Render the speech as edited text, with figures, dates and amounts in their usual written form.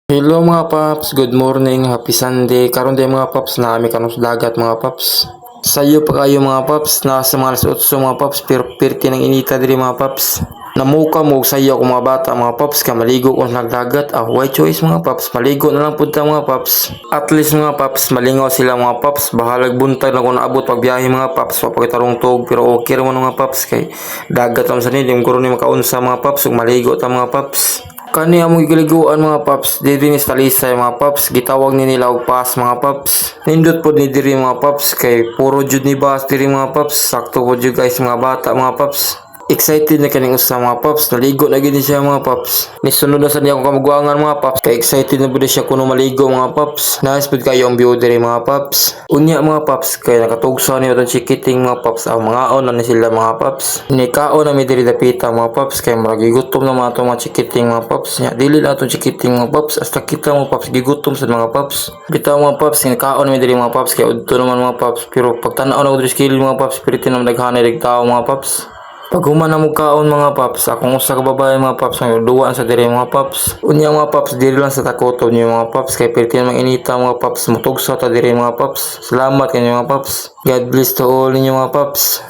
Hello mga paps, good morning, happy Sunday. Karon day mga paps, naami kanong sa dagat mga paps. Sayo pa kayo mga paps, nasa mga alas 8 mga paps, pero pirti ng inita diri mga paps. Namuka mo sayo ako mga bata mga paps, ka maligo ko sa dagat. White choice mga paps, maligo na lang punta mga paps. At least mga paps, malingaw sila mga paps. Bahalag buntag na kung naabot pagbiyahe mga paps, papakitarong tog, pero okay naman mga paps kay dagat lang sa nilim, kung ni makaunsa mga paps, ug maligo ta mga paps. Kani among giliguan mga paps, diri ni Talisay mga paps, gitawag ni nila og pas mga paps. Nindot pod ni diri mga paps kay puro jud ni bas diri mga paps, sakto pod jud guys mga bata mga paps. Excited na kaning usa mga paps, naligo na gid siya mga paps. Nisunod na sa niya akong kamugwangan mga paps, kay excited na pud siya kuno maligo mga paps. Nice pud kayo ang view diri mga paps. Unya mga paps, kay nakatugso ni atong chikiting mga paps, ang mga on na ni sila mga paps. Nikaon na mi diri dapita mga paps, kay murag gigutom na mga atong mga chikiting mga paps. Nya dili na atong chikiting mga paps, hasta kita mga paps gigutom sa mga paps. Bitaw mga paps, nikaon na mi diri mga paps, kay udto naman mga paps. Pero pag tan-aw na ko diri skill mga paps, piriti na daghanay tao mga paps. Pag human na mo kaon mga paps, akong usa ka babae mga paps, may duwaan sa diri mga paps. Unya mga paps, diri lang sa takoton niyo mga paps, kay pirti na inita mga paps, mutugso ta diri mga paps. Salamat kanyo mga paps. God bless to all ninyo mga paps.